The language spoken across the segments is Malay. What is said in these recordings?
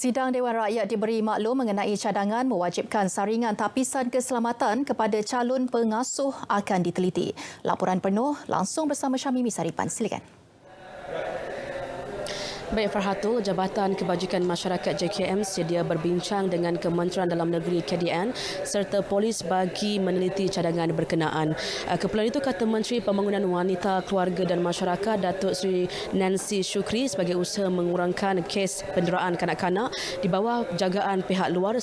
Sidang Dewan Rakyat diberi maklum mengenai cadangan mewajibkan saringan tapisan keselamatan kepada calon pengasuh akan diteliti. Laporan penuh langsung bersama Syamimi Saripan. Silakan. Baik Farhatul, Jabatan Kebajikan Masyarakat JKM sedia berbincang dengan Kementerian Dalam Negeri KDN serta polis bagi meneliti cadangan berkenaan. Keperluan itu kata Menteri Pembangunan Wanita, Keluarga dan Masyarakat Datuk Seri Nancy Shukri sebagai usaha mengurangkan kes penderaan kanak-kanak di bawah jagaan pihak luar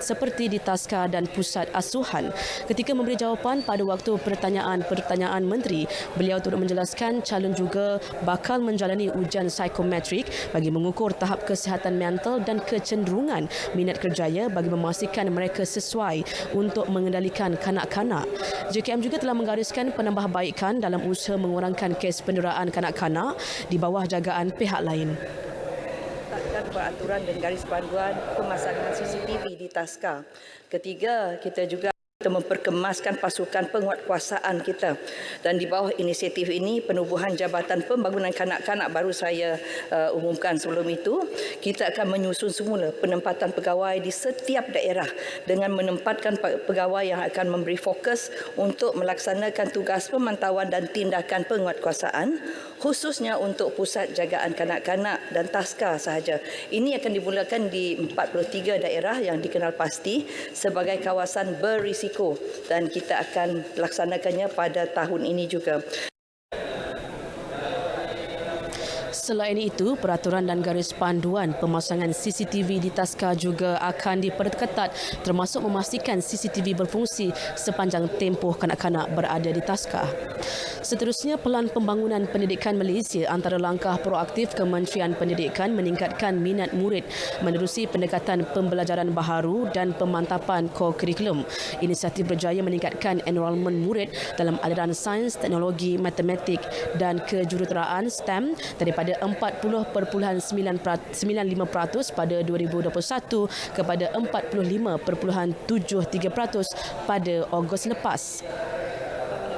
seperti di Taska dan Pusat Asuhan. Ketika memberi jawapan pada waktu pertanyaan Menteri, beliau turut menjelaskan calon juga bakal menjalani ujian psikometrik bagi mengukur tahap kesihatan mental dan kecenderungan minat kerjaya bagi memastikan mereka sesuai untuk mengendalikan kanak-kanak. JKM juga telah menggariskan penambahbaikan dalam usaha mengurangkan kes penderaan kanak-kanak di bawah jagaan pihak lain. Peraturan dan garis panduan pemasangan CCTV di Taska. Ketiga, kita juga memperkemaskan pasukan penguatkuasaan kita, dan di bawah inisiatif ini penubuhan Jabatan Pembangunan Kanak-kanak baru saya umumkan sebelum itu, kita akan menyusun semula penempatan pegawai di setiap daerah dengan menempatkan pegawai yang akan memberi fokus untuk melaksanakan tugas pemantauan dan tindakan penguatkuasaan khususnya untuk pusat jagaan kanak-kanak dan Taska sahaja. Ini akan dimulakan di 43 daerah yang dikenal pasti sebagai kawasan berisiko, dan kita akan laksanakannya pada tahun ini juga. Selain itu, peraturan dan garis panduan pemasangan CCTV di Taska juga akan diperketat termasuk memastikan CCTV berfungsi sepanjang tempoh kanak-kanak berada di Taska. Seterusnya, Pelan Pembangunan Pendidikan Malaysia antara langkah proaktif Kementerian Pendidikan meningkatkan minat murid menerusi pendekatan pembelajaran baharu dan pemantapan core curriculum. Inisiatif berjaya meningkatkan enrolment murid dalam aliran sains, teknologi, matematik dan kejuruteraan STEM daripada 40.95% pada 2021 kepada 45.73% pada Ogos lepas.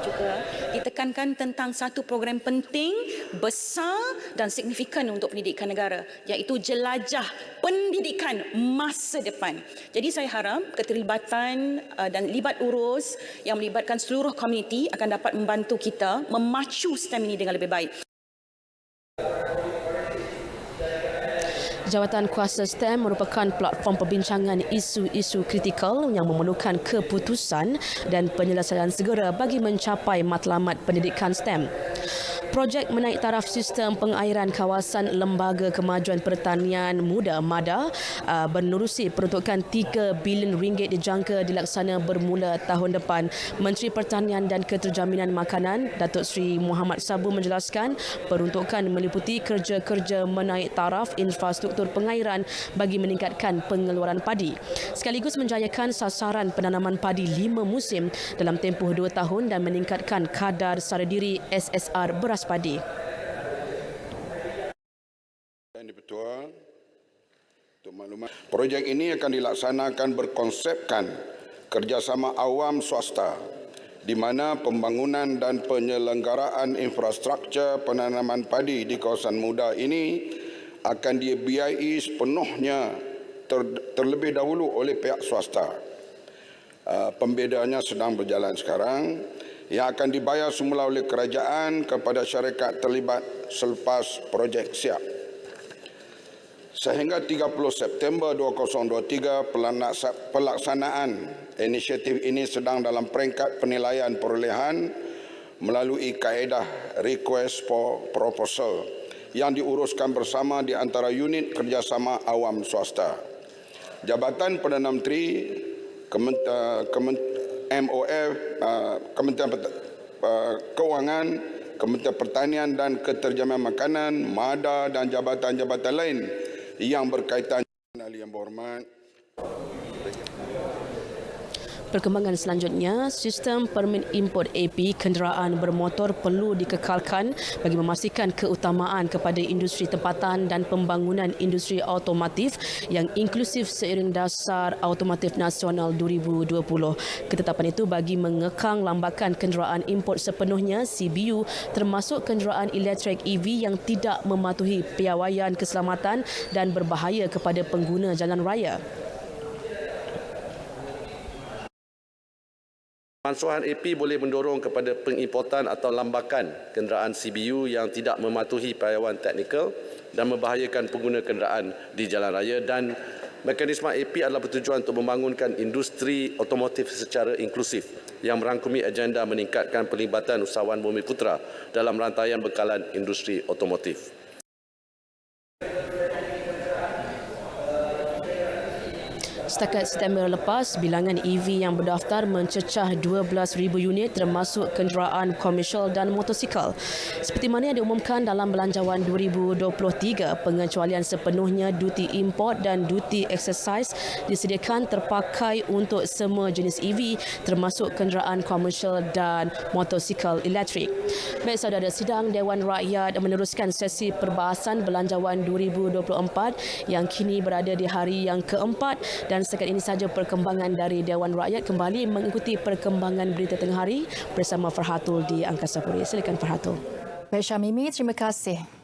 Juga ditekankan tentang satu program penting, besar dan signifikan untuk pendidikan negara, iaitu jelajah pendidikan masa depan. Jadi saya harap keterlibatan dan libat urus yang melibatkan seluruh komuniti akan dapat membantu kita memacu STEM ini dengan lebih baik. Jawatan Kuasa STEM merupakan platform perbincangan isu-isu kritikal yang memerlukan keputusan dan penyelesaian segera bagi mencapai matlamat pendidikan STEM. Projek menaik taraf sistem pengairan kawasan Lembaga Kemajuan Pertanian Muda MADA menerusi peruntukan RM3 bilion dijangka dilaksana bermula tahun depan. Menteri Pertanian dan Keterjaminan Makanan Datuk Seri Muhammad Sabu menjelaskan peruntukan meliputi kerja-kerja menaik taraf infrastruktur pengairan bagi meningkatkan pengeluaran padi, sekaligus menjayakan sasaran penanaman padi 5 musim dalam tempoh 2 tahun dan meningkatkan kadar sara diri SSR beras padi. Betul. Untuk maklumat, projek ini akan dilaksanakan berkonsepkan kerjasama awam swasta di mana pembangunan dan penyelenggaraan infrastruktur penanaman padi di kawasan muda ini akan dibiayai sepenuhnya terlebih dahulu oleh pihak swasta. Pembedaannya sedang berjalan sekarang, yang akan dibayar semula oleh kerajaan kepada syarikat terlibat selepas projek siap. Sehingga 30 September 2023, pelaksanaan inisiatif ini sedang dalam peringkat penilaian perolehan melalui kaedah request for proposal yang diuruskan bersama di antara unit kerjasama awam swasta. Jabatan Perdana Menteri, MOF, Kementerian Keuangan, Kementerian Pertanian dan Keterjaminan Makanan, MADA dan jabatan-jabatan lain yang berkaitan. Yang berhormat, Perkembangan selanjutnya, sistem permit import AP kenderaan bermotor perlu dikekalkan bagi memastikan keutamaan kepada industri tempatan dan pembangunan industri automotif yang inklusif seiring Dasar Automotif Nasional 2020. Ketetapan itu bagi mengekang lambakan kenderaan import sepenuhnya CBU termasuk kenderaan elektrik EV yang tidak mematuhi piawaian keselamatan dan berbahaya kepada pengguna jalan raya. Mansuhan AP boleh mendorong kepada pengimportan atau lambakan kenderaan CBU yang tidak mematuhi piawaian teknikal dan membahayakan pengguna kenderaan di jalan raya, dan mekanisme AP adalah bertujuan untuk membangunkan industri otomotif secara inklusif yang merangkumi agenda meningkatkan pelibatan usahawan Bumiputera dalam rantaian bekalan industri otomotif. Setakat September lepas, bilangan EV yang berdaftar mencecah 12,000 unit termasuk kenderaan komersial dan motosikal. Seperti mana yang diumumkan dalam Belanjawan 2023, pengecualian sepenuhnya duty import dan duty exercise disediakan terpakai untuk semua jenis EV termasuk kenderaan komersial dan motosikal elektrik. Baik saudara, sidang Dewan Rakyat meneruskan sesi perbahasan Belanjawan 2024 yang kini berada di hari yang keempat, dan setakat ini sahaja perkembangan dari Dewan Rakyat. Kembali mengikuti perkembangan berita tengah hari bersama Farhatul di Angkasa Puri. Silakan Farhatul. Baik Syamimi, terima kasih.